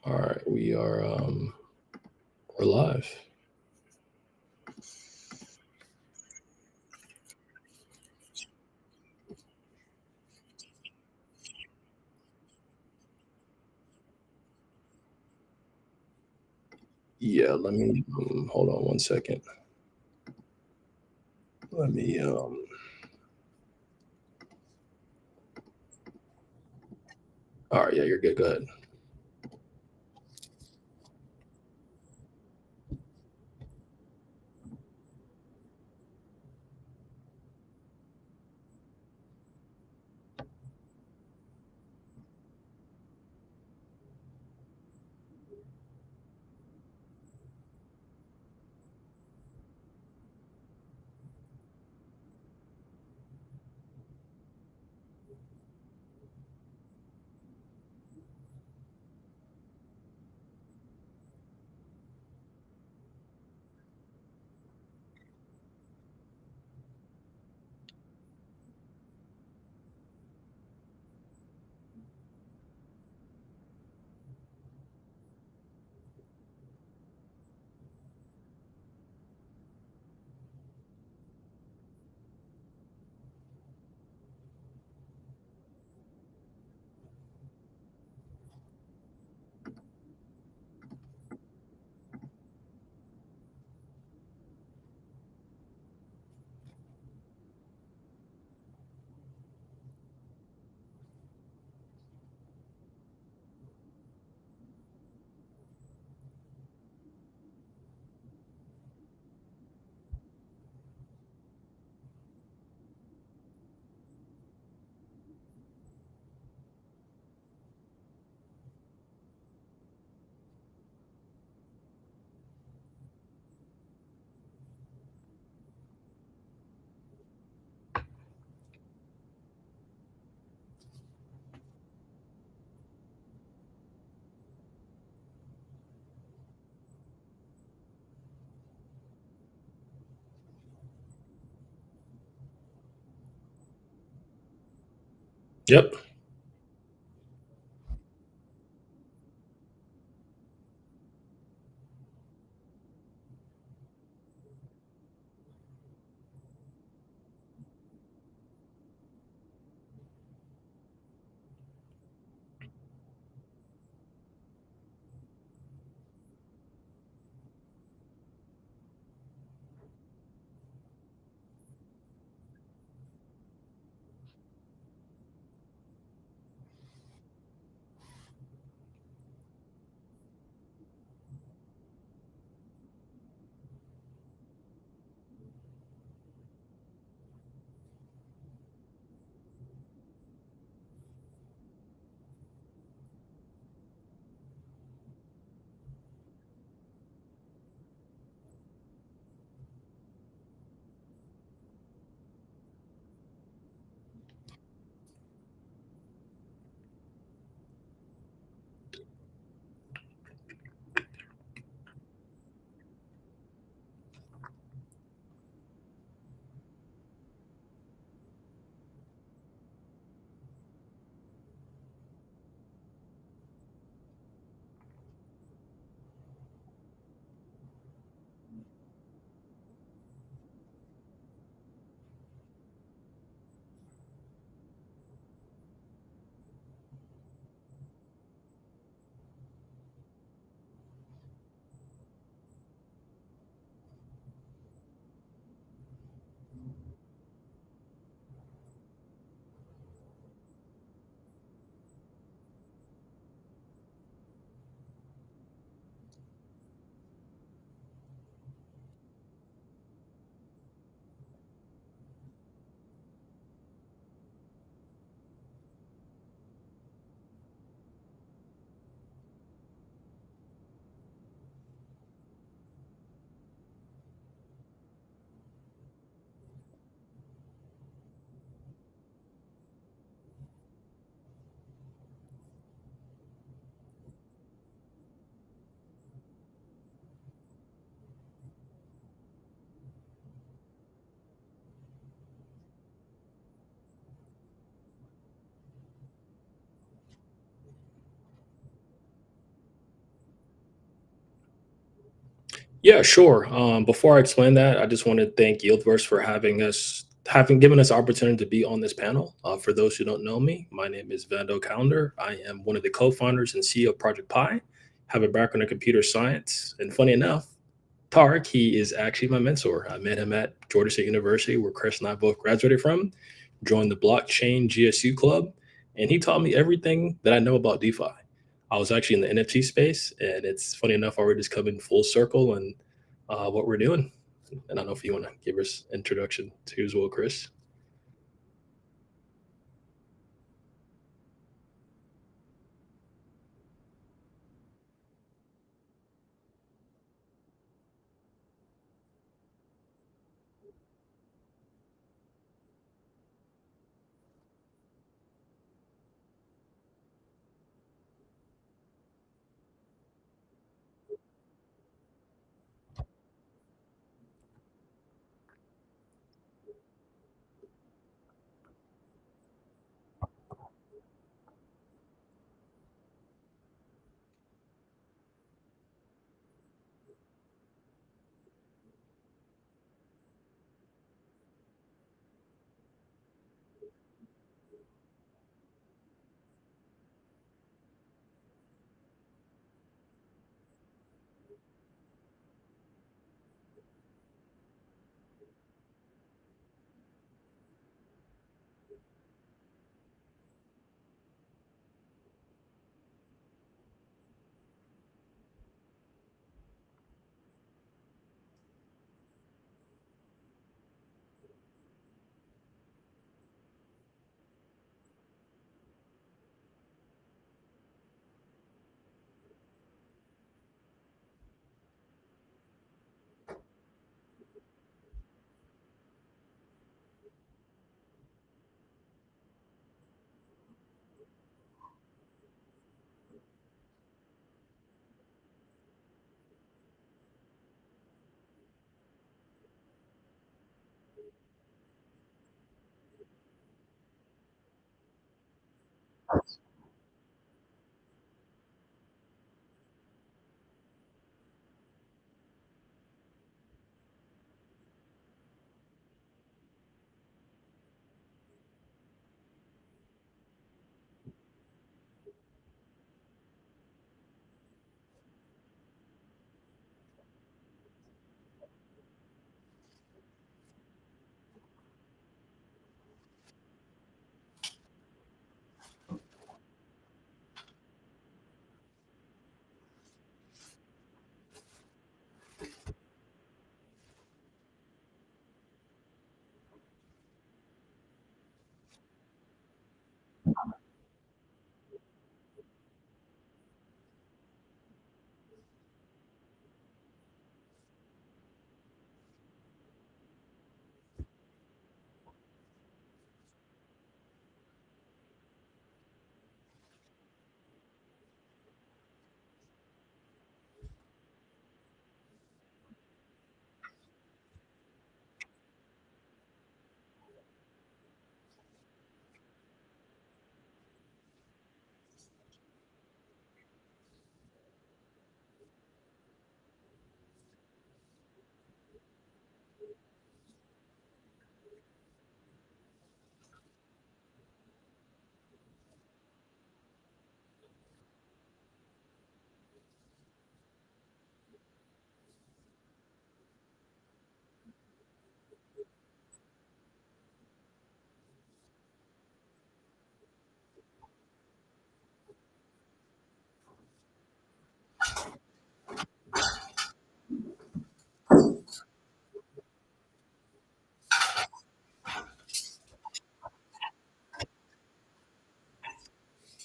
All right, we're live. Yeah, let me hold on 1 second. Let me All right, yeah, you're good. Go ahead. Yep. Yeah, sure. Before I explain that, I just want to thank Yieldverse for having given us the opportunity to be on this panel. For those who don't know me, my name is Vando Calendar. I am one of the co-founders and CEO of Project Pi. Have a background in computer science, and funny enough, Tarek, he is actually my mentor. I met him at Georgia State University, where Chris and I both graduated from. Joined the blockchain GSU club, and he taught me everything that I know about DeFi. I was actually in the NFT space, and it's funny enough, already just coming full circle and what we're doing. And I don't know if you want to give us introduction to as well, Chris.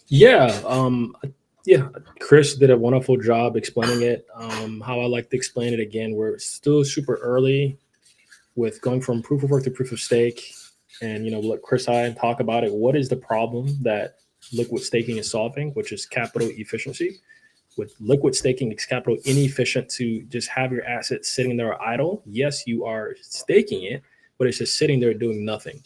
Yeah, yeah. Chris did a wonderful job explaining it. How I like to explain it again, we're still super early with going from proof of work to proof of stake, and let Chris and I talk about it. What is the problem that liquid staking is solving, which is capital efficiency? With liquid staking, it's capital inefficient to just have your assets sitting there idle. Yes, you are staking it, but it's just sitting there doing nothing.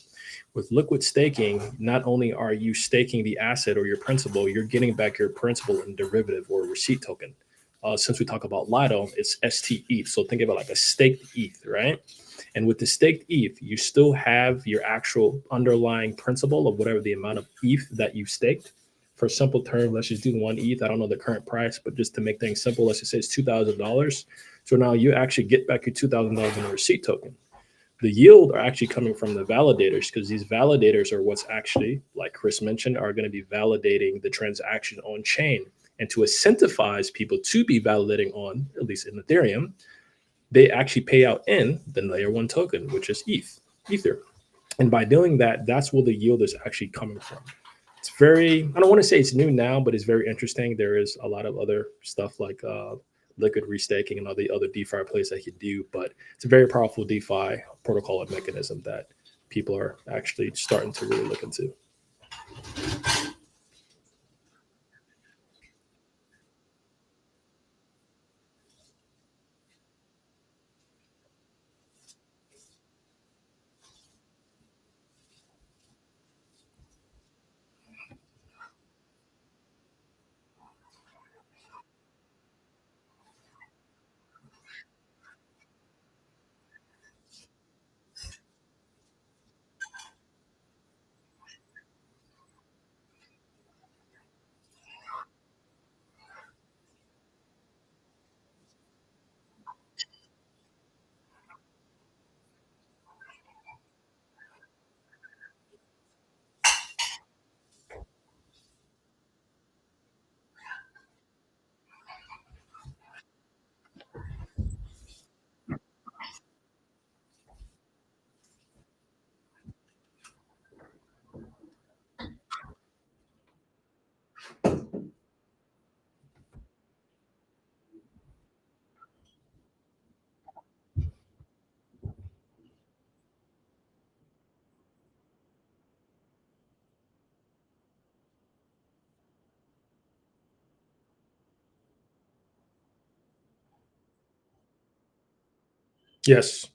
With liquid staking, not only are you staking the asset or your principal, you're getting back your principal and derivative or receipt token. since we talk about Lido, it's ST ETH. So think about like a staked ETH, right? And with the staked ETH, you still have your actual underlying principal of whatever the amount of ETH that you staked. For simple terms, let's just do one ETH. I don't know the current price, but just to make things simple, let's just say it's $2,000. So now you actually get back your $2,000 in a receipt token. The yield are actually coming from the validators because these validators are what's actually, like Chris mentioned, are going to be validating the transaction on chain. And to incentivize people to be validating on, at least in Ethereum, they actually pay out in the layer one token, which is Ether. And by doing that, that's where the yield is actually coming from. It's very, I don't want to say it's new now, but it's very interesting. There is a lot of other stuff like liquid restaking and all the other DeFi plays that you do, but it's a very powerful DeFi protocol and mechanism that people are actually starting to really look into. Yes.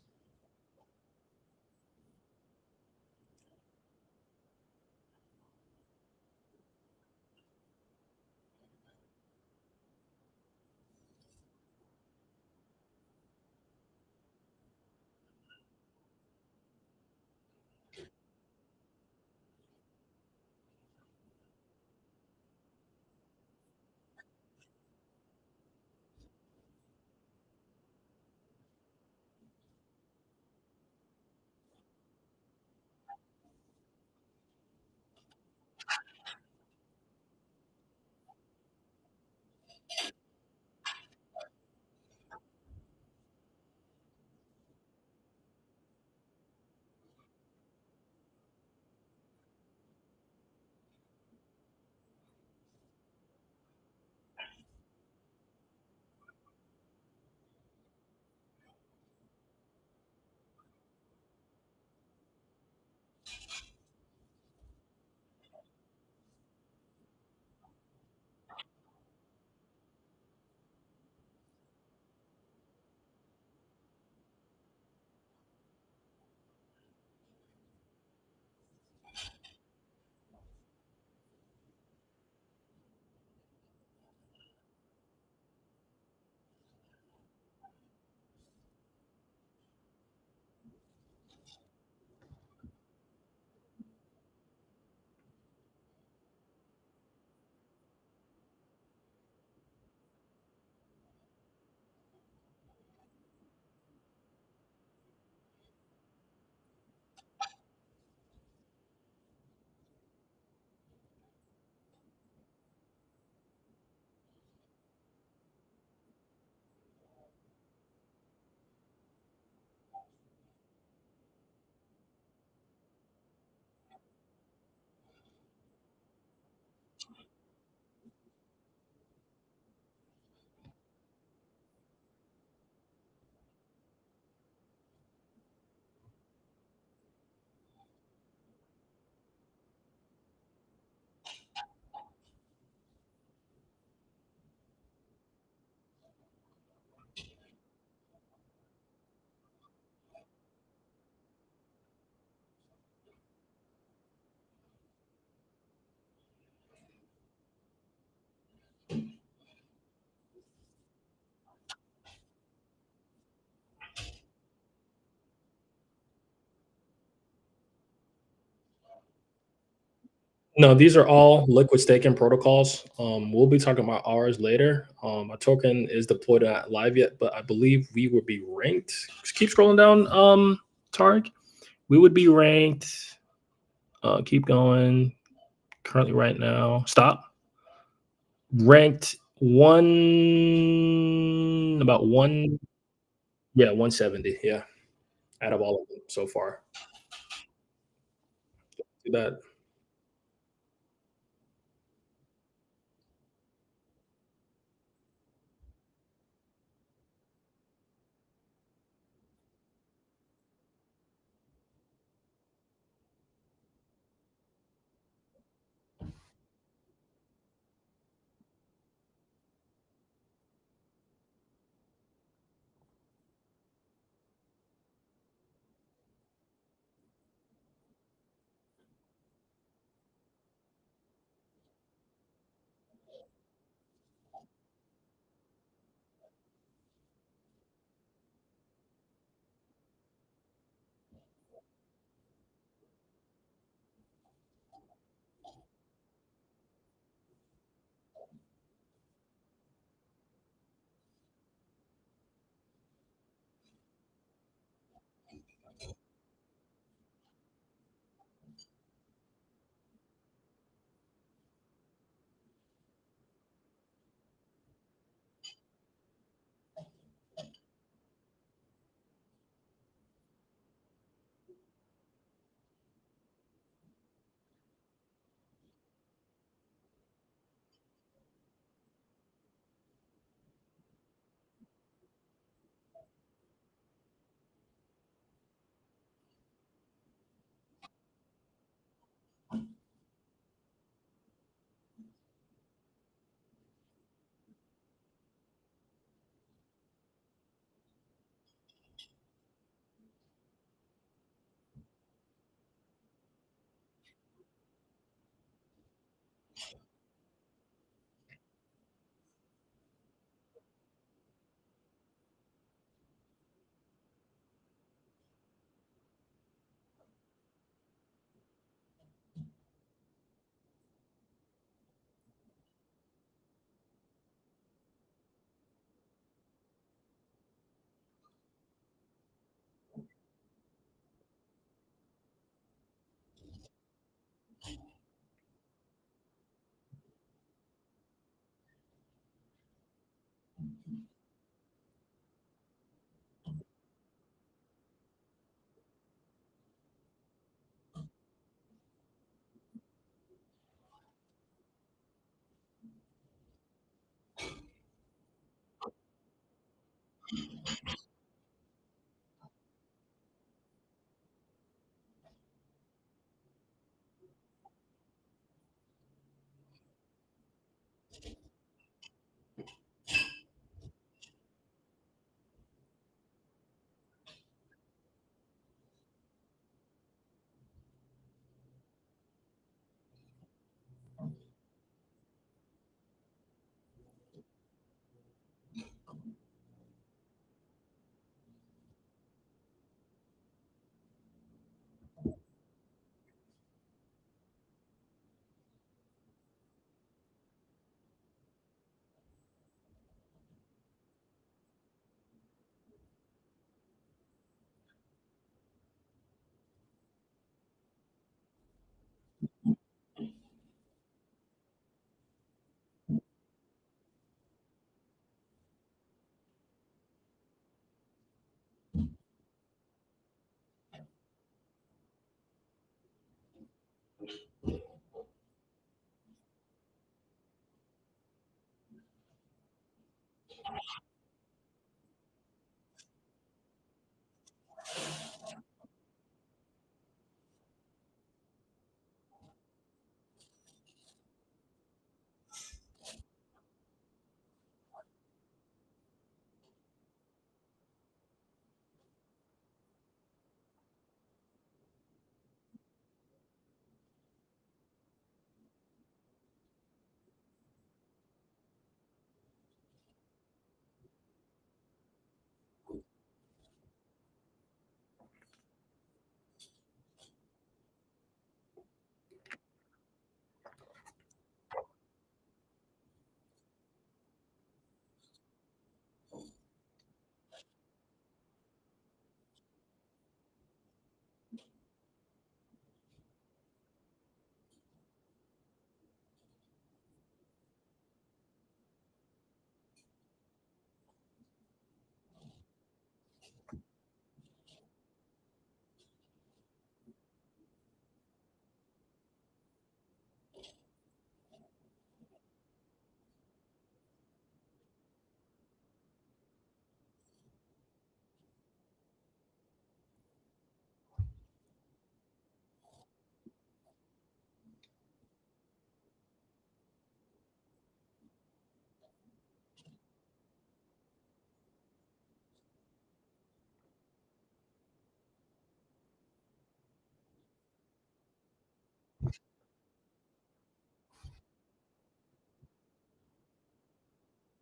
No, these are all liquid staking protocols. We'll be talking about ours later. Our token is deployed not live yet, but I believe we would be ranked. Just keep scrolling down, Targ. We would be ranked. Keep going. Currently, right now, stop. Ranked about one, yeah, 170. Yeah, out of all of them so far. See that?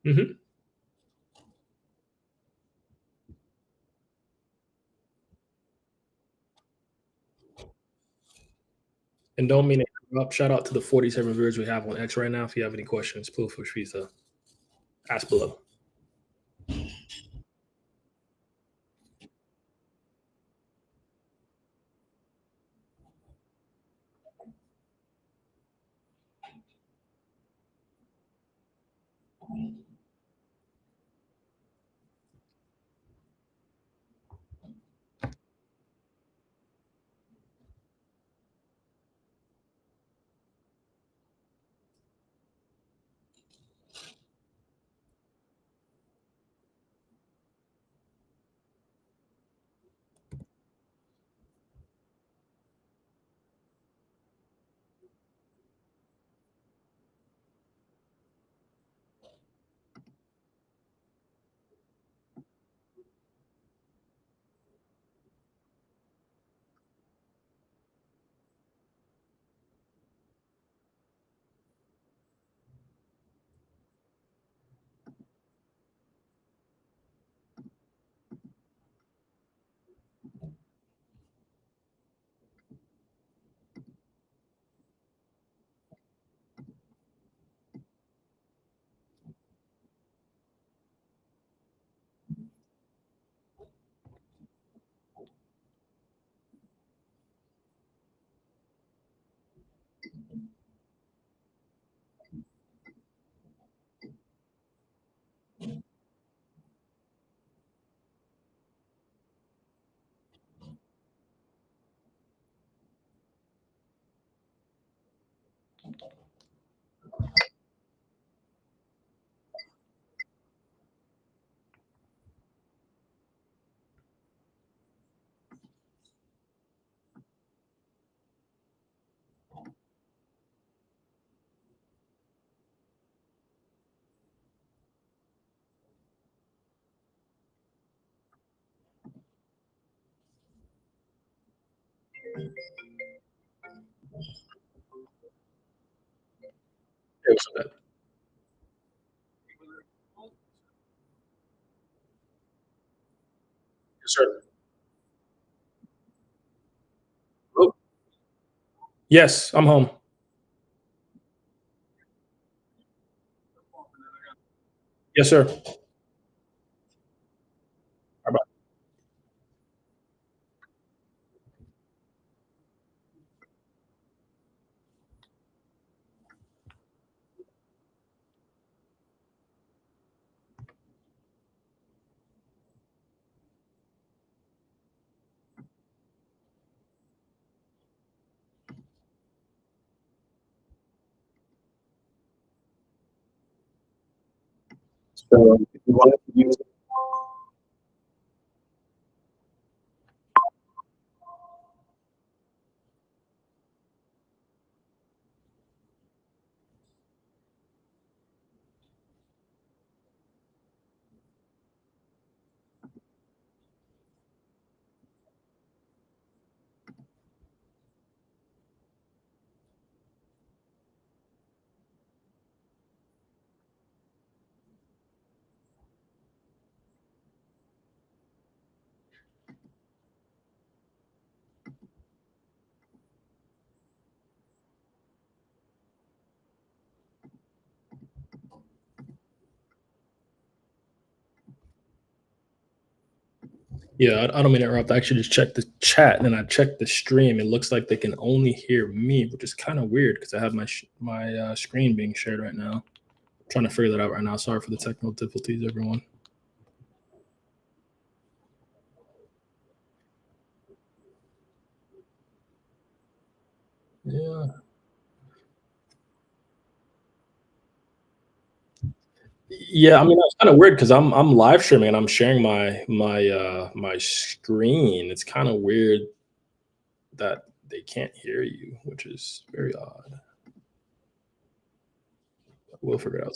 Hmm. And don't mean to interrupt. Shout out to the 47 viewers we have on X right now. If you have any questions, feel free to ask below. Hey, what's up, Ed? Yes, sir. Oh, yes, I'm home. Yes, sir. How about- So, if you wanted to use Yeah, I don't mean to interrupt. I actually just checked the chat and then I checked the stream. It looks like they can only hear me, which is kind of weird because I have my screen being shared right now. I'm trying to figure that out right now. Sorry for the technical difficulties, everyone. Yeah, yeah. I mean, that's kind of weird because I'm live streaming and I'm sharing my screen. It's kind of weird that they can't hear you, which is very odd. We'll figure it out.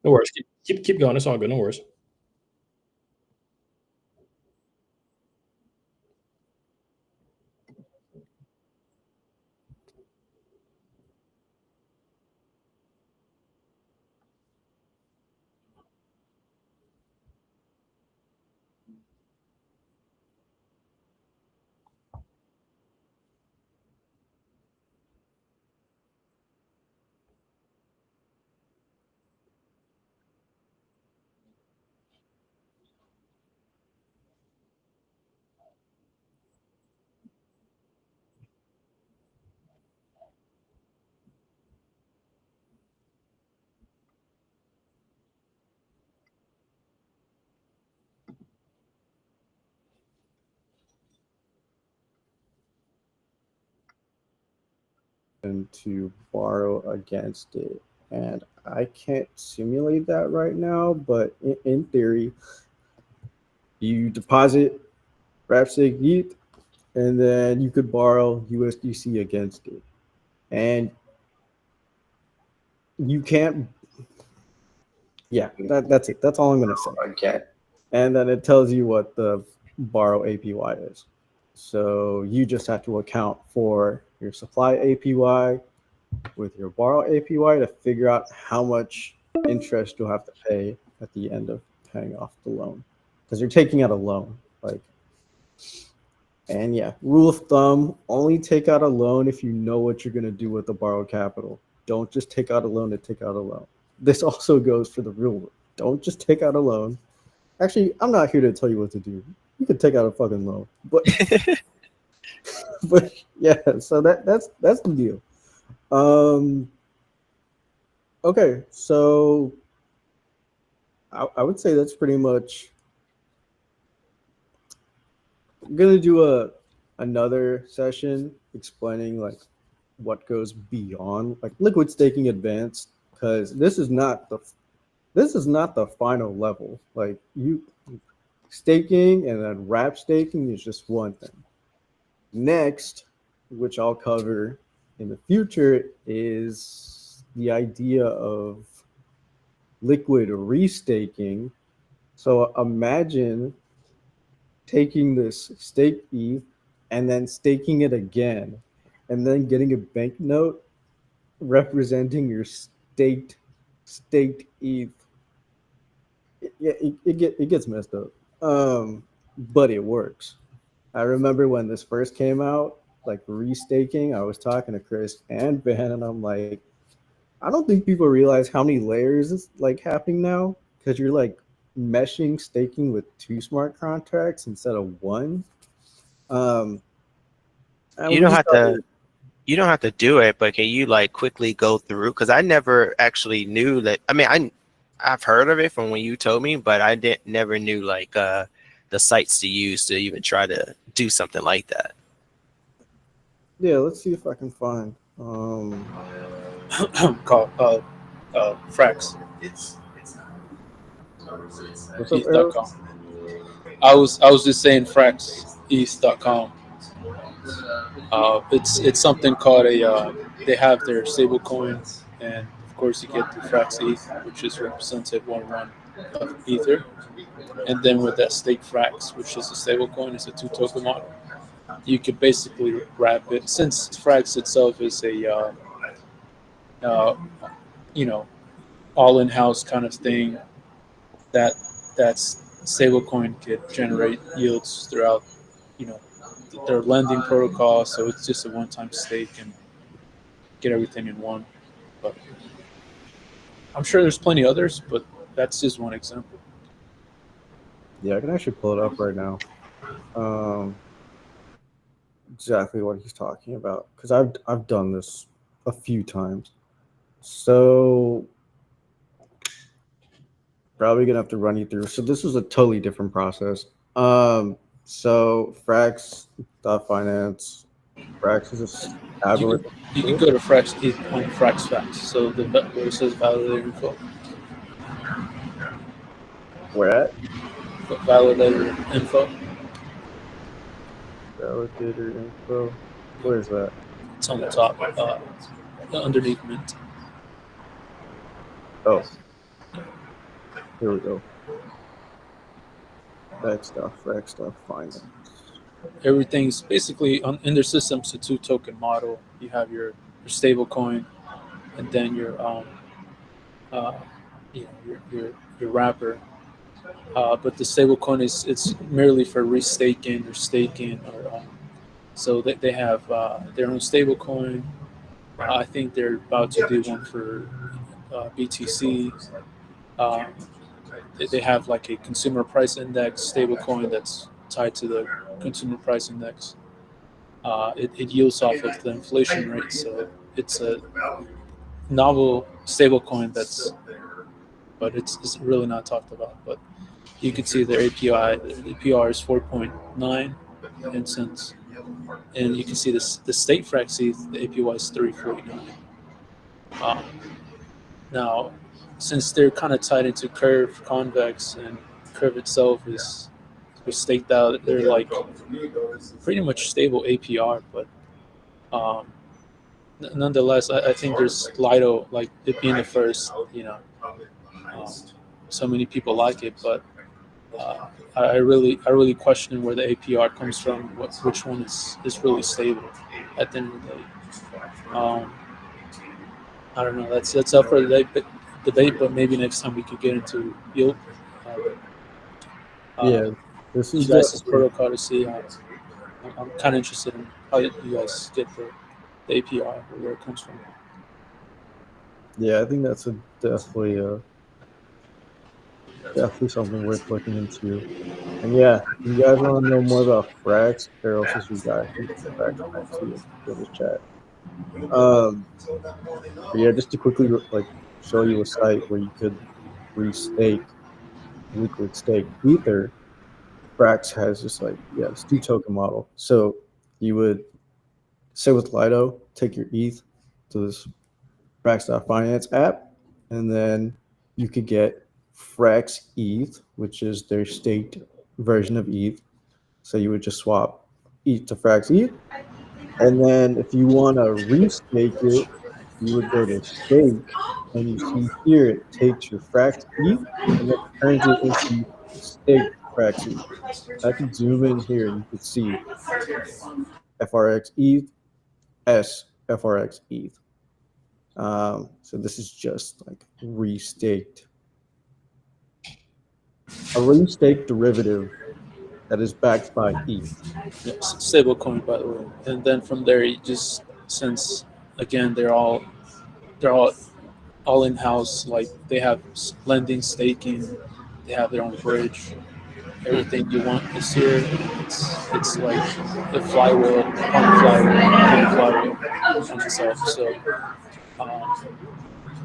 No worries. Keep going. It's all good. No worries. to borrow against it. And I can't simulate that right now, but in theory, you deposit Rapsig ETH, and then you could borrow USDC against it. And you can't, yeah, that's it. That's all I'm going to say. Okay. And then it tells you what the borrow APY is. So you just have to account for your supply APY with your borrow APY to figure out how much interest you'll have to pay at the end of paying off the loan. Because you're taking out a loan. And yeah, rule of thumb, only take out a loan if you know what you're going to do with the borrowed capital. Don't just take out a loan to take out a loan. This also goes for the real world. Don't just take out a loan. Actually, I'm not here to tell you what to do. You could take out a fucking loan. But but yeah, so that's the deal. Okay, so I would say that's pretty much. I'm gonna do another session explaining like what goes beyond like liquid staking advanced, because this is not the final level. Like you staking and then wrap staking is just one thing. Next, which I'll cover in the future, is the idea of liquid restaking. So imagine taking this stake ETH and then staking it again, and then getting a banknote representing your staked ETH. It gets messed up, but it works. I remember when this first came out, like restaking. I was talking to Chris and Ben, and I'm like, I don't think people realize how many layers is like happening now, because you're like meshing staking with two smart contracts instead of one. And You don't have to. You don't have to do it, but can you like quickly go through? Because I never actually knew that. I mean, I've heard of it from when you told me, but I never knew like the sites to use to even try to do something like that. Yeah, let's see if I can find. Called Frax. What's up, Eros? ETH.com. I was just saying Frax ETH.com. It's something called they have their stablecoin, and of course you get the Frax ETH, which is represented 1/1 of Ether, and then with that stake Frax, which is a stablecoin, it's a 2 token model. You could basically wrap it, since Frax itself is a all in-house kind of thing, that's stablecoin could generate yields throughout their lending protocol. So it's just a one-time stake and get everything in one. But I'm sure there's plenty others, but that's just one example. Yeah, I can actually pull it up right now. Exactly what he's talking about, because I've done this a few times. So probably gonna have to run you through. So this was a totally different process. So Frax.finance. Frax is a algorithm. You can go to Frax ETH on Frax Facts. So where it says validator info. Where at? Validator info. Validator info. Where is that? It's on the top, underneath Mint. Oh, here we go. Frax stuff, finance. Everything's basically in their system. It's a 2 token model. You have your stable coin, and then your your wrapper. But the stable coin it's merely for restaking or staking, or so they have their own stable coin. I think they're about to do one for BTC. They have like a consumer price index stable coin that's tied to the consumer price index. It yields off of the inflation rate, so it's a novel stable coin but it's really not talked about. But you can see their API, the APR is 4.9 cents. and you can see this the state frax ETH, the APY is 349. Now, since they're kind of tied into Curve Convex, and Curve itself is staked out, they're like pretty much stable APR, but nonetheless, I think there's Lido, like it being the first, so many people like it, but I really question where the APR comes from, which one is really stable at the end of the day. I don't know. That's up for the debate, but maybe next time we could get into yield. Yeah, this You is guys' definitely- protocol to see. I'm kind of interested in how you guys get the APR, or where it comes from. Yeah, I think that's definitely something worth looking into. And yeah, if you guys want to know more about Frax, Eros is your guy. He's Frax Max too. Go to chat. But yeah, just to quickly like show you a site where you could restake liquid stake Ether. Frax has just like this 2 token model. So you would say with Lido, take your ETH to this Frax.finance app, and then you could get Frax ETH, which is their staked version of ETH. So you would just swap ETH to Frax ETH. And then if you want to restake it, you would go to stake, and you see here it takes your Frax ETH and then turns it into staked Frax ETH. I can zoom in here and you can see FRX ETH, S FRX ETH. So this is just like restaked. A restaked derivative that is backed by ETH. Yeah, stable coin, by the way. And then from there, you just, since again they're all in house. Like they have lending, staking, they have their own bridge. Everything you want is here. It's like the flywheel on flywheel on itself. So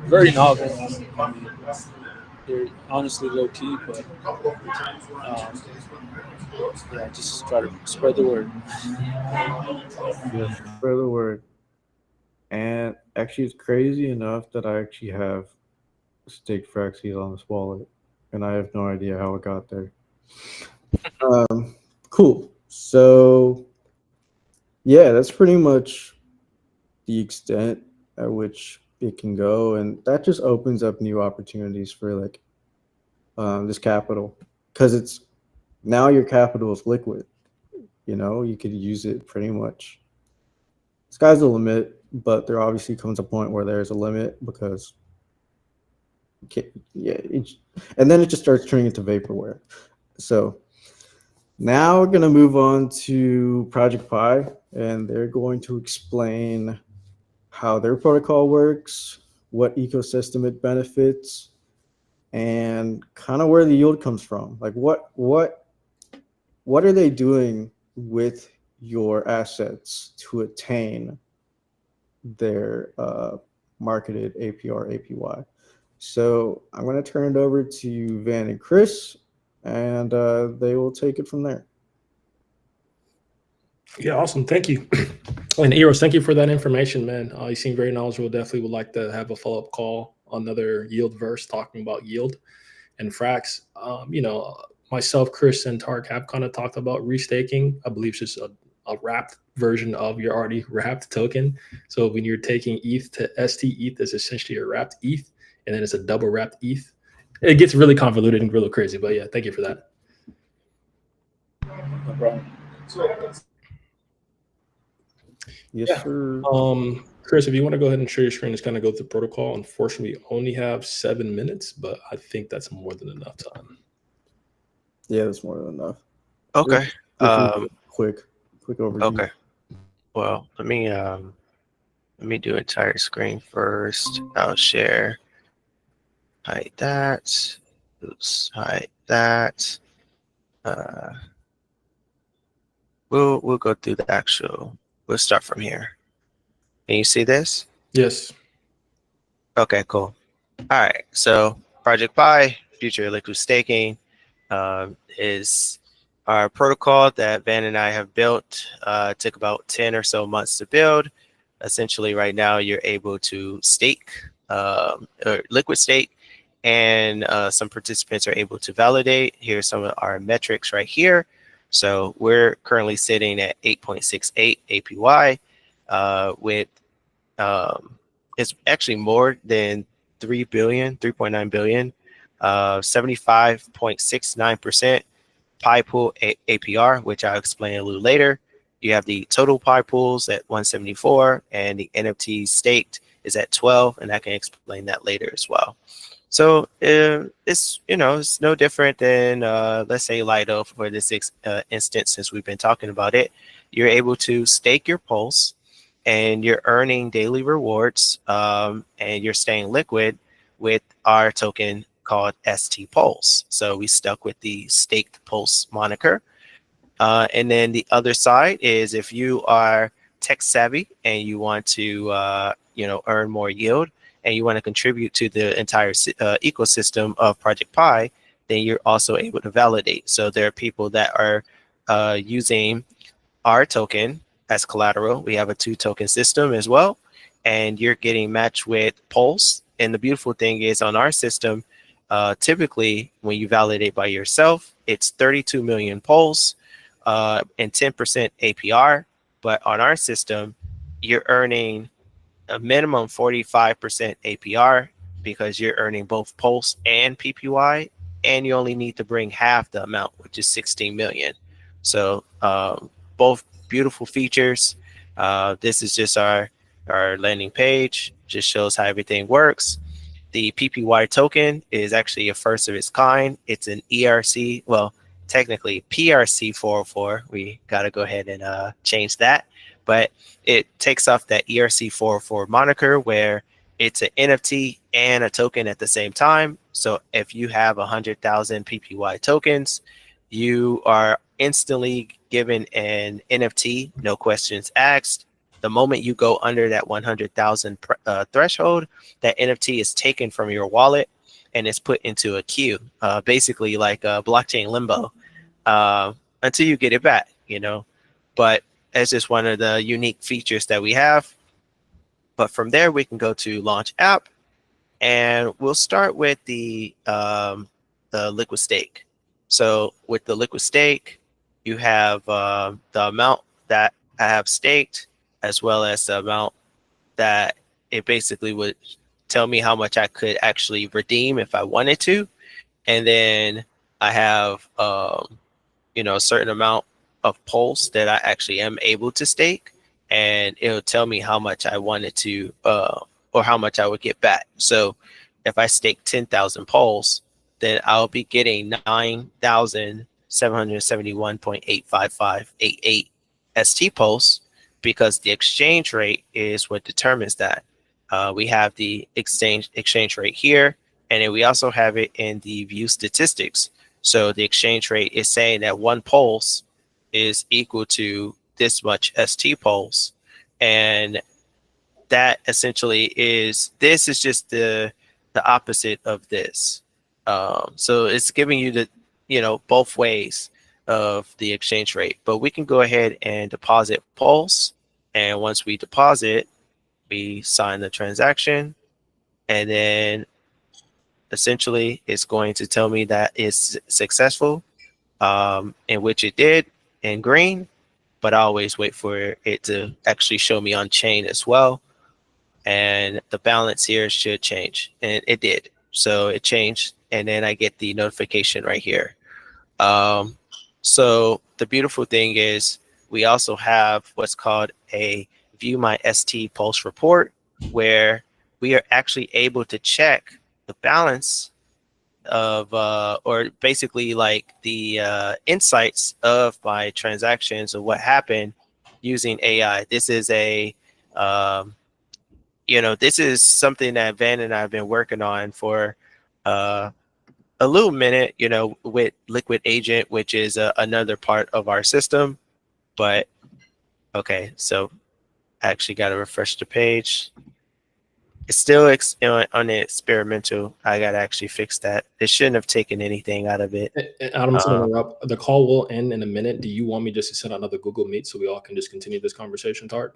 very novel. I mean, they're honestly low key, but yeah, just try to spread the word. Yes, spread the word. And actually, it's crazy enough that I actually have staked Frax ETH on this wallet, and I have no idea how it got there. Cool. So, yeah, that's pretty much the extent at which it can go, and that just opens up new opportunities for like this capital, because it's now your capital is liquid. You could use it pretty much. Sky's the limit, but there obviously comes a point where there's a limit because and then it just starts turning into vaporware. So now we're going to move on to Project Pi, and they're going to explain how their protocol works, what ecosystem it benefits, and kind of where the yield comes from. Like what are they doing with your assets to attain their marketed APR APY. So I'm going to turn it over to Van and Chris, and they will take it from there. Yeah, awesome. Thank you. And Eros, thank you for that information, man. You seem very knowledgeable. Definitely would like to have a follow-up call on another yield verse talking about yield and Frax. Myself, Chris, and Tark have kind of talked about restaking. I believe it's just a wrapped version of your already wrapped token. So when you're taking ETH to ST ETH, is essentially a wrapped ETH, and then it's a double wrapped ETH. It gets really convoluted and really crazy, but yeah, thank you for that. No problem. Yes, sir. Chris, if you want to go ahead and share your screen, just kind of go through protocol. Unfortunately, we only have 7 minutes, but I think that's more than enough time. Yeah, that's more than enough. Okay. Quick overview. Okay. Well, let me do entire screen first. I'll share. Hide that. Oops. Hide that. We'll go through the actual. We'll start from here. Can you see this? Yes. Okay, cool. All right. So Project Pi, future liquid staking, is our protocol that Van and I have built. Took about 10 or so months to build. Essentially, right now, you're able to stake or liquid stake, and some participants are able to validate. Here's some of our metrics right here. So we're currently sitting at 8.68 APY with it's actually more than 3.9 billion, 75.69% Pi pool APR, which I'll explain a little later. You have the total Pi pools at 174, and the NFT staked is at 12, and I can explain that later as well. So it's it's no different than let's say Lido for this instance, since we've been talking about it. You're able to stake your pulse, and you're earning daily rewards, and you're staying liquid with our token called ST Pulse. So we stuck with the staked pulse moniker. And then the other side is if you are tech savvy and you want to earn more yield, and you want to contribute to the entire ecosystem of Project Pi, then you're also able to validate. So there are people that are using our token as collateral. We have a 2-token system as well, and you're getting matched with Pulse. And the beautiful thing is on our system, typically when you validate by yourself, it's 32 million Pulse and 10% APR. But on our system, you're earning a minimum 45% APR because you're earning both Pulse and PPY, and you only need to bring half the amount, which is 16 million. So both beautiful features. This is just our landing page, just shows how everything works. The PPY token is actually a first of its kind. It's an ERC, well, technically PRC 404. We got to go ahead and change that. But it takes off that ERC 404 moniker where it's an NFT and a token at the same time. So if you have 100,000 PPY tokens, you are instantly given an NFT, no questions asked. The moment you go under that 100,000 threshold, that NFT is taken from your wallet and is put into a queue, basically like a blockchain limbo, until you get it back, But it's just one of the unique features that we have. But from there, we can go to launch app, and we'll start with the liquid stake. So with the liquid stake, you have the amount that I have staked, as well as the amount that it basically would tell me how much I could actually redeem if I wanted to. And then I have, a certain amount of Pulse that I actually am able to stake, and it'll tell me how much I wanted to, or how much I would get back. So if I stake 10,000 Pulse, then I'll be getting 9,771.85588 ST Pulse, because the exchange rate is what determines that. We have the exchange rate here, and then we also have it in the view statistics. So the exchange rate is saying that 1 Pulse is equal to this much ST Pulse, and that essentially this is just the opposite of this. So it's giving you the both ways of the exchange rate. But we can go ahead and deposit Pulse, and once we deposit, we sign the transaction, and then essentially it's going to tell me that it's successful, in which it did in green. But I always wait for it to actually show me on chain as well, and the balance here should change, and it did. So it changed, and then I get the notification right here. So the beautiful thing is we also have what's called a View My ST Pulse report, where we are actually able to check the balance of, or basically like the insights of my transactions of what happened using AI. This is this is something that Van and I have been working on for a little minute, with Liquid Agent, which is another part of our system. But okay, so I actually got to refresh the page. It's still on the experimental. I gotta actually fix that. It shouldn't have taken anything out of it. Adam, to interrupt, the call will end in a minute. Do you want me just to send another Google Meet so we all can just continue this conversation, Tart?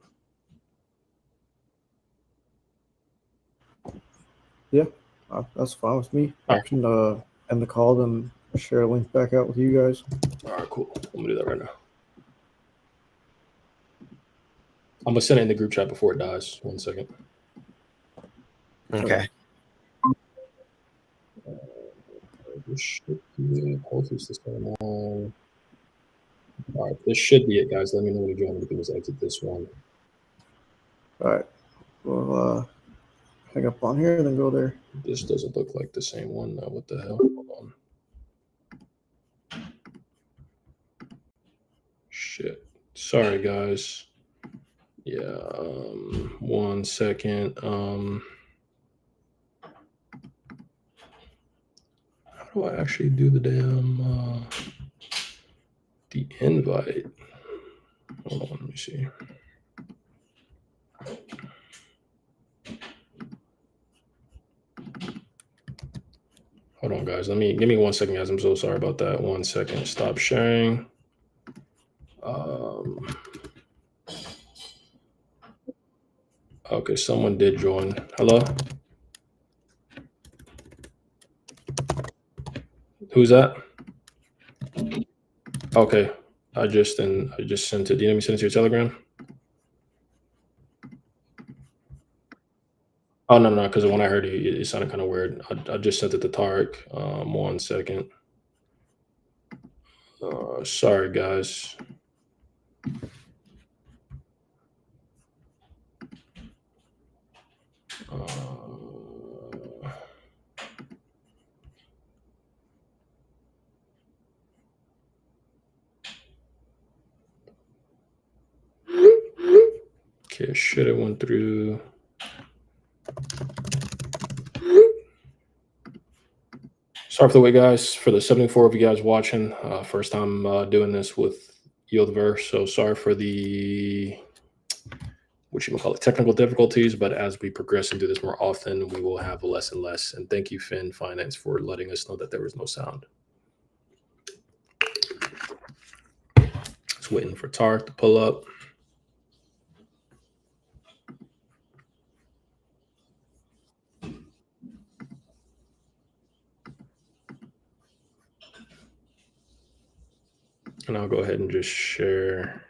That's fine with me. All I right. can end the call and share a link back out with you guys. All right, cool. I'm gonna do that right now. I'm gonna send it in the group chat before it dies. 1 second. Okay. This should be it. Hopefully it's the same one. All right, this should be it, guys. Let me know when you join. We can just exit this one. All right. Well, hang up on here and then go there. This doesn't look like the same one now. What the hell? Hold on. Shit. Sorry, guys. Yeah. 1 second. How do I actually do the damn the invite? Hold on, let me see. Hold on, guys. Give me 1 second, guys. I'm so sorry about that. 1 second. Stop sharing. Okay, someone did join. Hello? Who's that? Okay. I just sent it. Do you need me to send it to your Telegram? Oh no, because when I heard it sounded kind of weird. I just sent it to Tarek. 1 second. Sorry, guys. Okay, should have went through. Sorry for the wait, guys. For the 74 of you guys watching, first time doing this with Yieldverse. So sorry for the what you can call it technical difficulties, but as we progress and do this more often, we will have less and less. And thank you, Finn Finance, for letting us know that there was no sound. Just waiting for Tark to pull up. And I'll go ahead and just share.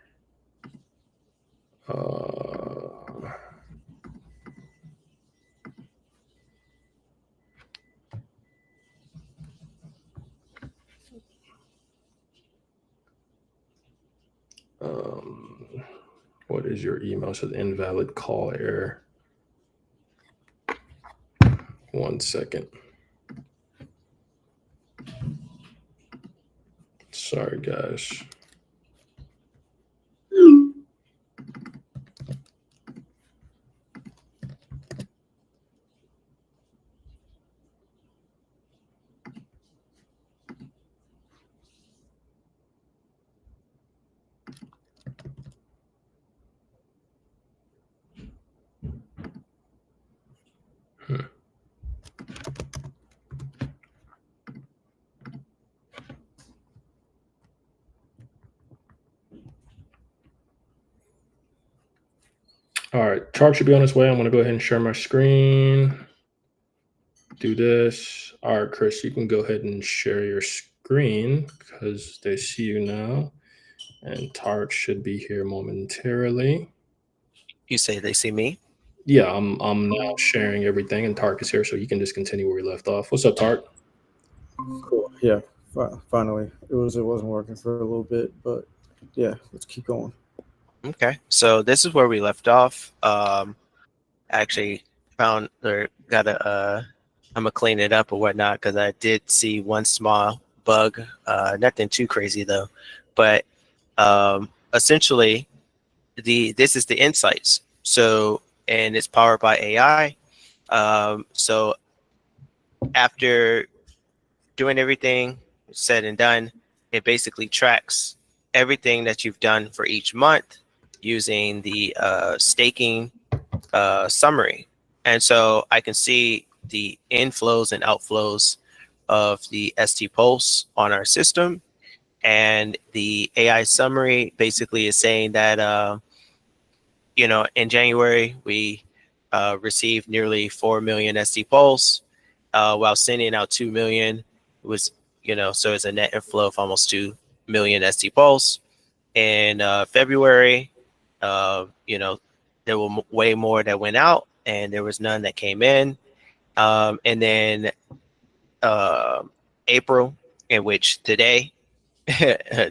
What is your email? It says invalid call error. 1 second. Sorry, guys. All right, chart should be on its way. I'm going to go ahead and share my screen. Do this. All right, Chris, you can go ahead and share your screen because they see you now. And Tark should be here momentarily. You say they see me? Yeah, I'm now sharing everything, and Tark is here, so you can just continue where we left off. What's up, Tark? Cool. Yeah. Finally, it wasn't working for a little bit, but yeah, let's keep going. Okay, so this is where we left off. Actually found or got a I'm gonna clean it up or whatnot because I did see one small bug. Nothing too crazy though, but essentially this is the insights. So and it's powered by AI. So after doing everything said and done, it basically tracks everything that you've done for each month using the staking summary. And so I can see the inflows and outflows of the ST Pulse on our system. And the AI summary basically is saying that, in January, we received nearly 4 million ST Pulse, while sending out 2 million. It was, so it's a net inflow of almost 2 million ST Pulse. In February, there were way more that went out, and there was none that came in. And then April, in which today,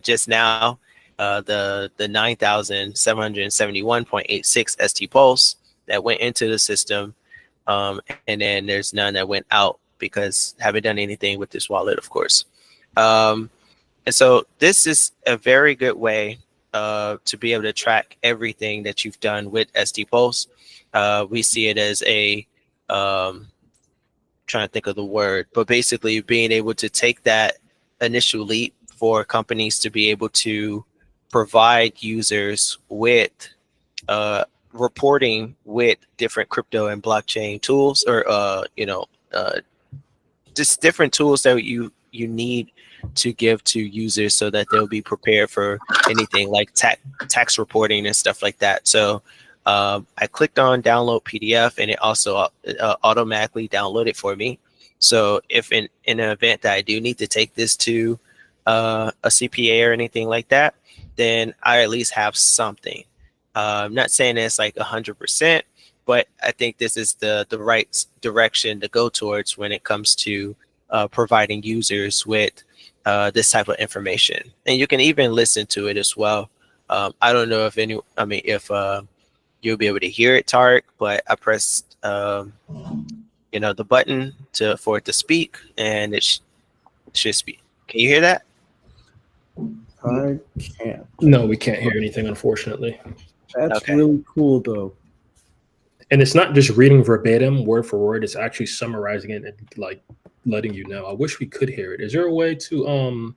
just now, the 9,771.86 ST Pulse that went into the system, and then there's none that went out because I haven't done anything with this wallet, of course. And so this is a very good way to be able to track everything that you've done with ST Pulse. We see it as a trying to think of the word, but basically being able to take that initial leap for companies to be able to provide users with reporting with different crypto and blockchain tools, or just different tools that you need to give to users so that they'll be prepared for anything like tax reporting and stuff like that. So I clicked on download PDF, and it also automatically downloaded for me. So if in an event that I do need to take this to a CPA or anything like that, then I at least have something. I'm not saying it's like 100%, but I think this is the right direction to go towards when it comes to providing users with this type of information. And you can even listen to it as well. I don't know if you'll be able to hear it, Tarek, but I pressed the button for it to speak, and it should speak. Can you hear that? I can't. No, we can't hear anything, unfortunately. That's Okay. really cool, though. And it's not just reading verbatim, word for word. It's actually summarizing it and like letting you know. I wish we could hear it. Is there a way to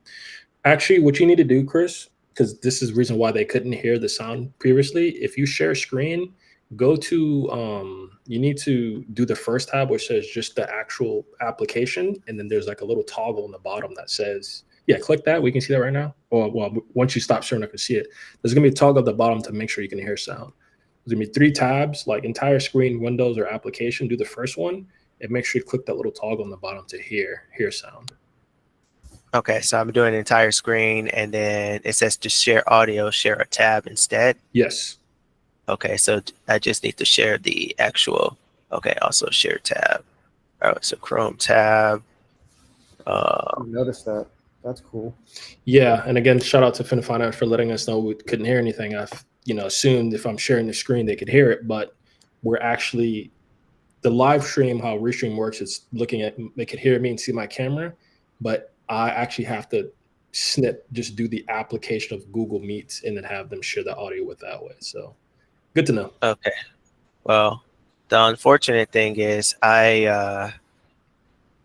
actually what you need to do, Chris? Because this is the reason why they couldn't hear the sound previously. If you share screen, go to you need to do the first tab, which says just the actual application, and then there's like a little toggle on the bottom that says, yeah, click that. We can see that right now. Or well, once you stop sharing, I can see it. There's gonna be a toggle at the bottom to make sure you can hear sound. There's gonna be 3 tabs, like entire screen, Windows, or application. Do the first one, and make sure you click that little toggle on the bottom to hear sound. Okay, so I'm doing an entire screen, and then it says to share audio, share a tab instead. Yes. Okay, so I just need to share the actual. Okay, also share tab. All right, so Chrome tab. I noticed that. That's cool. Yeah, and again, shout out to FinFinance for letting us know we couldn't hear anything. I've assumed if I'm sharing the screen they could hear it, but we're actually the live stream. How Restream works, it's looking at they could hear me and see my camera, but I actually have to just do the application of Google Meets and then have them share the audio with that way. So good to know. Okay, well, the unfortunate thing is I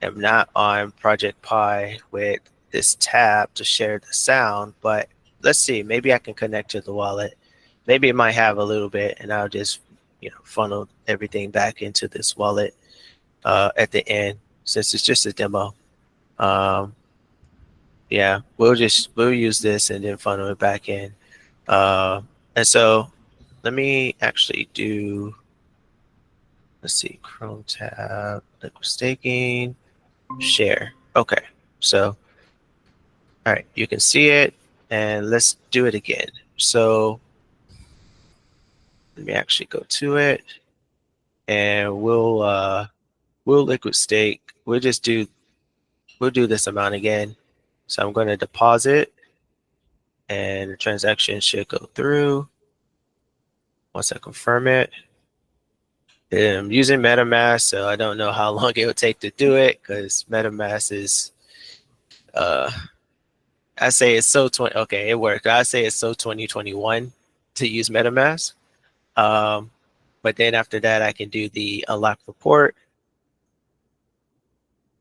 am not on Project Pi with this tab to share the sound, but let's see, maybe I can connect to the wallet. Maybe it might have a little bit, and I'll just funnel everything back into this wallet at the end, since it's just a demo. Yeah, we'll use this and then funnel it back in. And so let me actually do, let's see, Chrome tab, liquid staking, share. Okay, so all right, you can see it, and let's do it again. So let me actually go to it, and we'll liquid stake. We'll do this amount again. So I'm going to deposit, and the transaction should go through once I confirm it. I'm using MetaMask, so I don't know how long it will take to do it, because MetaMask is I say it's so okay, it worked. I say it's so 2021 to use MetaMask. But then after that, I can do the unlock report.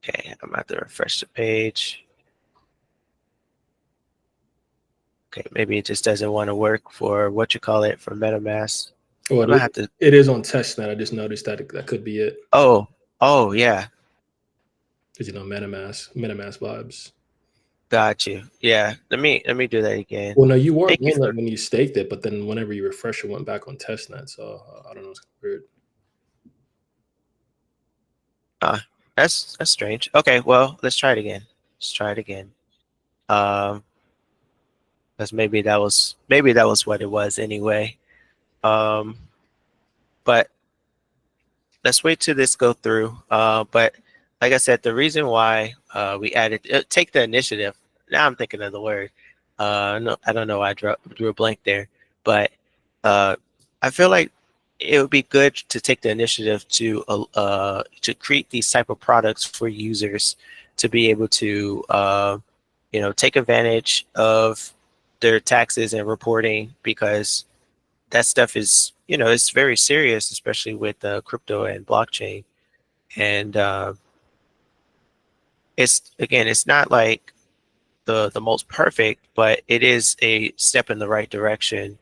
Okay, I'm about to refresh the page. Okay, maybe it just doesn't want to work for for MetaMask. Well, I'm gonna have to. it is on testnet. I just noticed that that could be it. Oh yeah, Because MetaMask vibes. got you. Yeah, let me do that again. Well, no, you were Thank you doing for that when you staked it, but then whenever you refresh, it went back on testnet. So I don't know. It's weird. that's strange. Okay, well, let's try it again. Let's try it again. Um, because maybe that was what it was anyway. Um, but let's wait till this go through. But like I said, the reason why we added take the initiative. Now I'm thinking of the word. No, I don't know why I drew a blank there, but I feel like it would be good to take the initiative to create these type of products for users to be able to take advantage of their taxes and reporting, because that stuff is, it's very serious, especially with crypto and blockchain. And it's not like the most perfect, but it is a step in the right direction.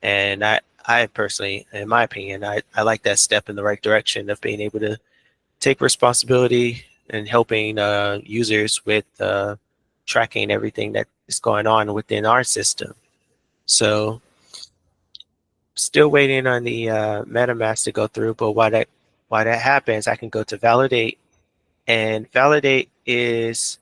And I personally, in my opinion, I like that step in the right direction of being able to take responsibility and helping users with tracking everything that is going on within our system. So still waiting on the MetaMask to go through, but while that happens, I can go to validate, and validate is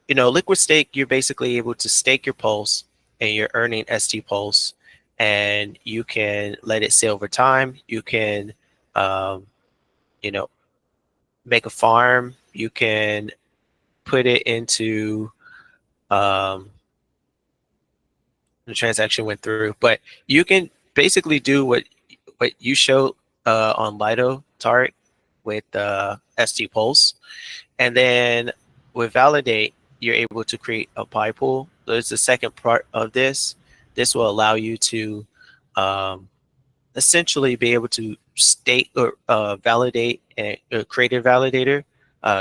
liquid stake. You're basically able to stake your pulse, and you're earning ST pulse, and you can let it sit over time. You can you know make a farm. You can put it into the transaction went through, but you can basically do what you showed on Lido Tarek with ST Pulse, and then with Validate, you're able to create a Pi pool. There's the second part of this. This will allow you to essentially be able to state or validate and create a validator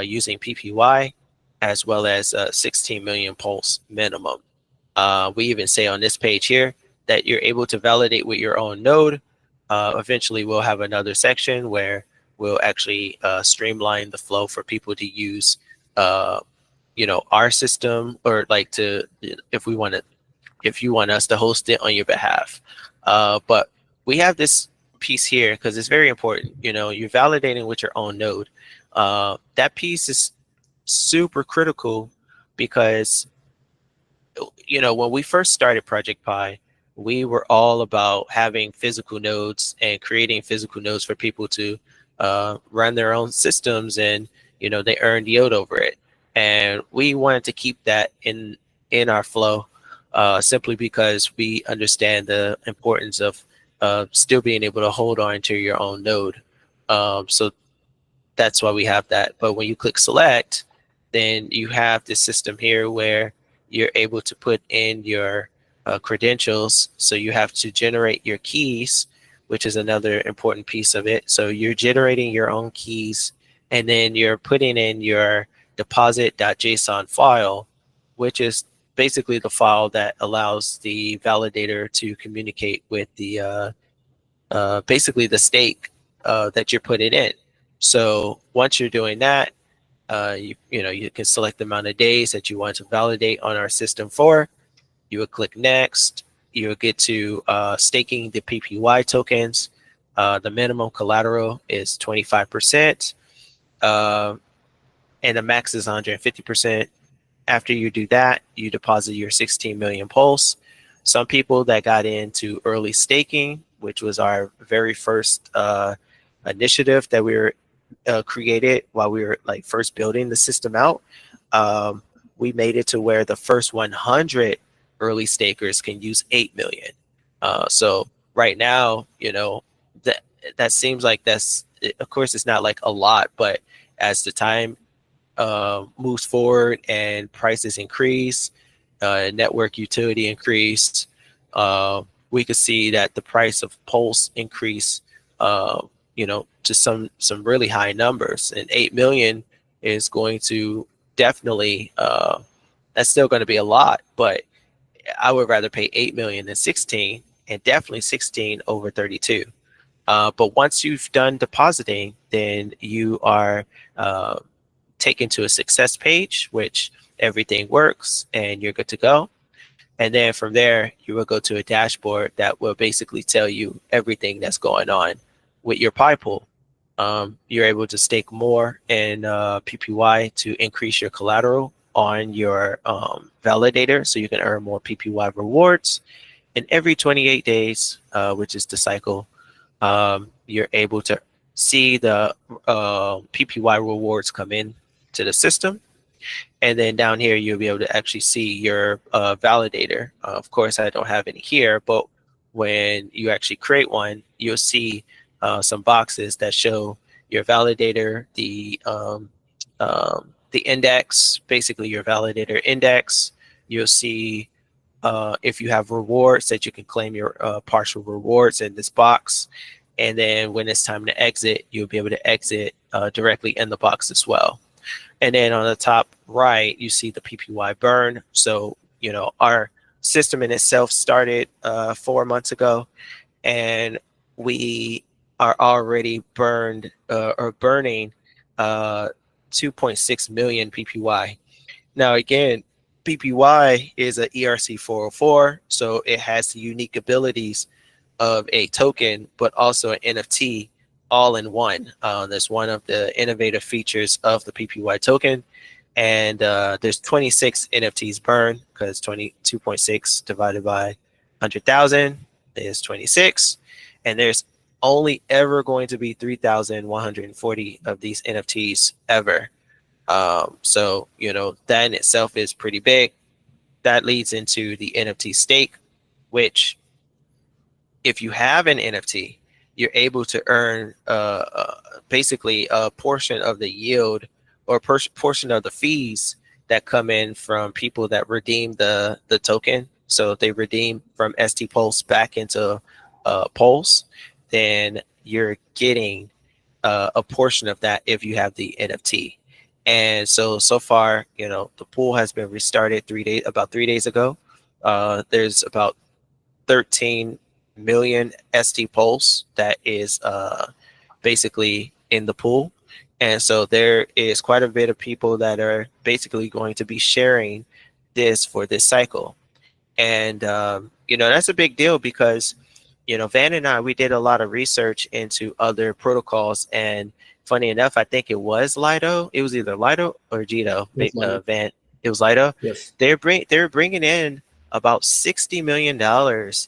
using PPY, as well as 16 million pulse minimum. We even say on this page here that you're able to validate with your own node. Eventually, we'll have another section where we'll actually streamline the flow for people to use, our system, or like to, if you want us to host it on your behalf. But we have this piece here because it's very important. You're validating with your own node. That piece is super critical because when we first started Project Pi, we were all about having physical nodes and creating physical nodes for people to run their own systems, and they earned yield over it. And we wanted to keep that in our flow, simply because we understand the importance of still being able to hold on to your own node. So that's why we have that. But when you click select, then you have this system here where you're able to put in your credentials. So you have to generate your keys, which is another important piece of it. So you're generating your own keys, and then you're putting in your deposit.json file, which is basically the file that allows the validator to communicate with the basically the stake that you're putting in. So once you're doing that, you can select the amount of days that you want to validate on our system for. You would click next. You would get to staking the PPY tokens. The minimum collateral is 25%, and the max is 150%. After you do that, you deposit your 16 million pulse. Some people that got into early staking, which was our very first initiative that we were created while we were first building the system out, we made it to where the first 100 early stakers can use 8 million. So right now, that seems like of course it's not like a lot, but as the time moves forward and prices increase, network utility increased, we could see that the price of Pulse increase, to some really high numbers. And 8 million is going to definitely, that's still going to be a lot, but I would rather pay 8 million than 16. and definitely 16/32. But once you've done depositing, then you are taken to a success page, which everything works and you're good to go. And then from there, you will go to a dashboard that will basically tell you everything that's going on with your Pi pool. You're able to stake more in PPY to increase your collateral on your validator, so you can earn more PPY rewards. And every 28 days, which is the cycle, you're able to see the PPY rewards come in to the system. And then down here, you'll be able to actually see your validator. Of course, I don't have any here, but when you actually create one, you'll see some boxes that show your validator, the index, basically your validator index. You'll see if you have rewards that you can claim your partial rewards in this box. And then when it's time to exit, you'll be able to exit directly in the box as well. And then on the top right, you see the PPY burn. So, you know, our system in itself started 4 months ago, and we are already burning 2.6 million PPY. Now, again, PPY is a ERC 404, so it has the unique abilities of a token, but also an NFT all in one. That's one of the innovative features of the PPY token. And there's 26 NFTs burned, because 22.6 divided by 100,000 is 26. And there's only ever going to be 3,140 of these NFTs ever. So, you know, that in itself is pretty big. That leads into the NFT stake, which if you have an NFT, you're able to earn basically a portion of the yield or portion of the fees that come in from people that redeem the token. So if they redeem from ST Pulse back into Pulse, then you're getting a portion of that if you have the NFT. And so far, you know, the pool has been restarted about 3 days ago. There's about 13 million ST Pulse that is basically in the pool. And so there is quite a bit of people that are basically going to be sharing this for this cycle. And, you know, that's a big deal because, you know, Van and I, we did a lot of research into other protocols. And funny enough, I think it was Lido. It was either Lido or Jito. Van, it was Lido. Yes. They're bringing in about $60 million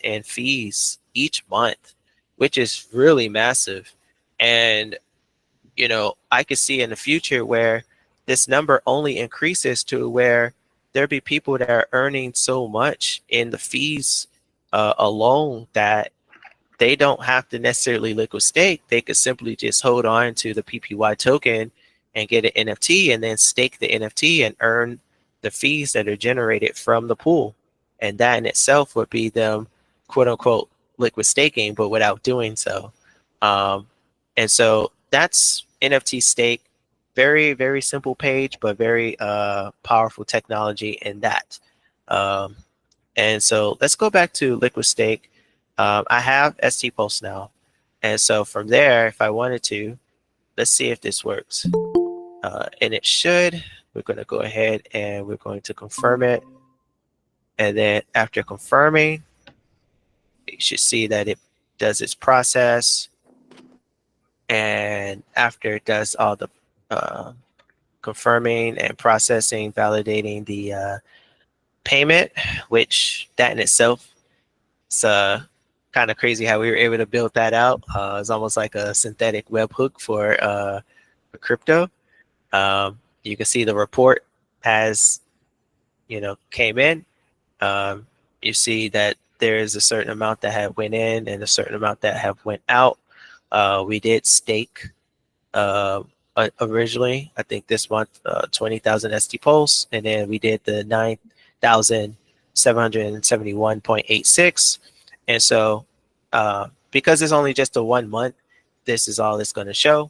in fees each month, which is really massive. And, you know, I could see in the future where this number only increases to where there be people that are earning so much in the fees alone that they don't have to necessarily liquid stake. They could simply just hold on to the PPY token and get an NFT and then stake the NFT and earn the fees that are generated from the pool. And that in itself would be them, quote unquote, liquid staking, but without doing so. And so that's NFT stake. Very, very simple page, but very powerful technology in that. And so let's go back to liquid stake. I have ST Pulse now. And so from there, if I wanted to, let's see if this works. And it should. We're going to go ahead and we're going to confirm it. And then after confirming, you should see that it does its process. And after it does all the confirming and processing, validating the payment, which that in itself is kind of crazy how we were able to build that out. It's almost like a synthetic webhook for crypto. You can see the report has, you know, came in. You see that there is a certain amount that had went in and a certain amount that have went out. We did stake originally, I think this month, 20,000 ST Pulse, and then we did the 9,771.86. And so because it's only just a 1 month, this is all it's going to show.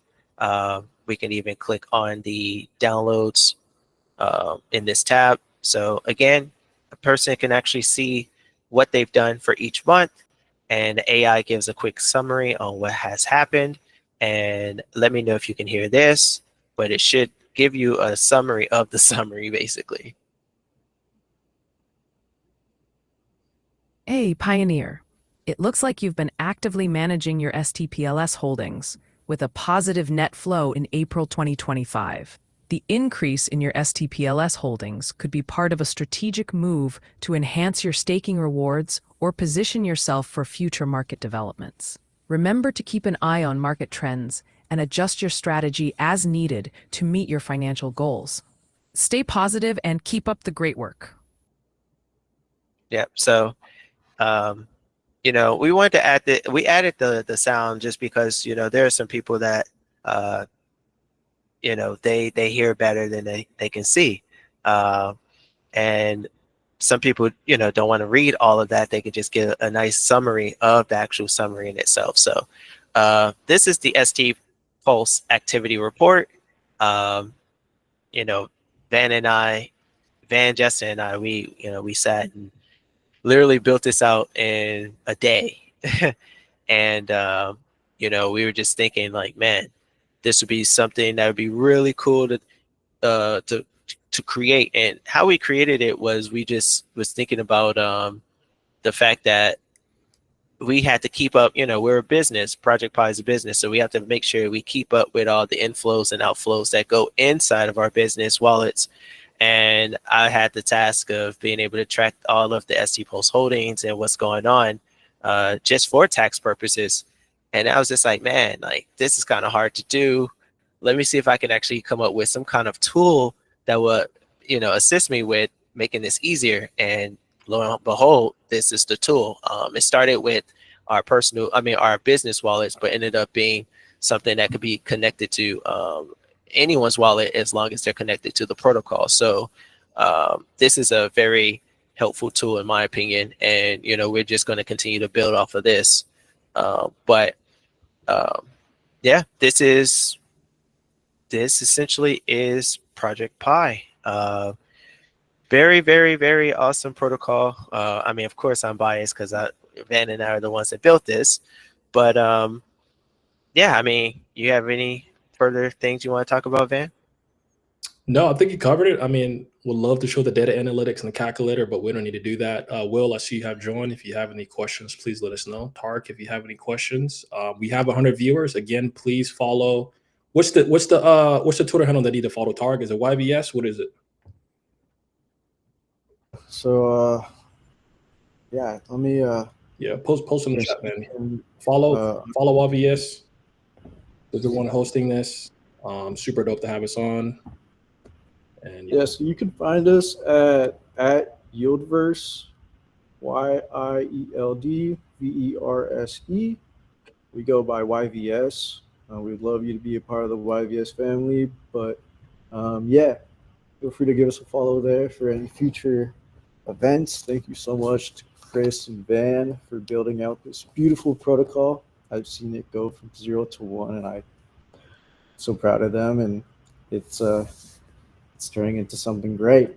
We can even click on the downloads in this tab. So again, a person can actually see what they've done for each month. and the AI gives a quick summary on what has happened. And let me know if you can hear this, but it should give you a summary of the summary, basically. Hey, Pioneer. It looks like you've been actively managing your STPLS holdings with a positive net flow in April 2025. The increase in your STPLS holdings could be part of a strategic move to enhance your staking rewards or position yourself for future market developments. Remember to keep an eye on market trends and adjust your strategy as needed to meet your financial goals. Stay positive and keep up the great work. Yeah. So, we wanted to add we added the sound just because, there are some people that, they hear better than they can see. And some people, don't want to read all of that. They can just get a nice summary of the actual summary in itself. So this is the ST Pulse activity report. Van, Justin and I, we sat and literally built this out in a day. And, we were just thinking like, man, this would be something that would be really cool to create. And how we created it was we just was thinking about the fact that we had to keep up, we're a business, Project Pi is a business, so we have to make sure we keep up with all the inflows and outflows that go inside of our business wallets. And I had the task of being able to track all of the ST Pulse holdings and what's going on just for tax purposes. And I was just like, man, like this is kind of hard to do. Let me see if I can actually come up with some kind of tool that would, assist me with making this easier. And lo and behold, this is the tool. It started with our business wallets, but ended up being something that could be connected to anyone's wallet as long as they're connected to the protocol. So this is a very helpful tool in my opinion. And, we're just going to continue to build off of this. This essentially is Project Pi. Very, very, very awesome protocol. Of course I'm biased because Van and I are the ones that built this, but you have any further things you want to talk about, Van? No, I think you covered it. Would love to show the data analytics and the calculator, but we don't need to do that. Will, I see you have joined. If you have any questions, please let us know. Tarek, if you have any questions, we have 100 viewers. Again, please follow. What's the Twitter handle that need to follow Tarek? Is it YVS? What is it? So yeah, let me post in the chat, man. Follow YVS. They're the one hosting this. Super dope to have us on. And so you can find us at Yieldverse, YIELDVERSE. We go by YVS. We'd love you to be a part of the YVS family, but feel free to give us a follow there for any future events. Thank you so much to Chris and Van for building out this beautiful protocol. I've seen it go from 0 to 1, and I'm so proud of them, and it's turning into something great.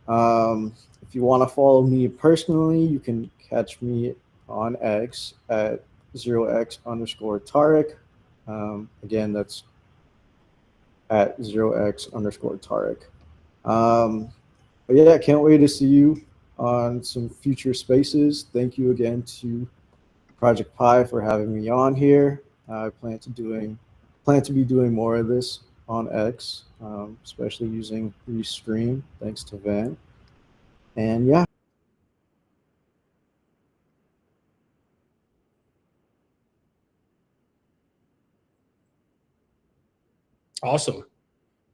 If you want to follow me personally, you can catch me on X at 0x_Tarek. Again, that's at 0x_Tarek. But yeah, I can't wait to see you on some future spaces. Thank you again to Project Pi for having me on here. I plan to be doing more of this on X, especially using Restream, thanks to Van. And yeah. Awesome.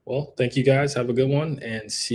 Well, thank you guys. Have a good one and see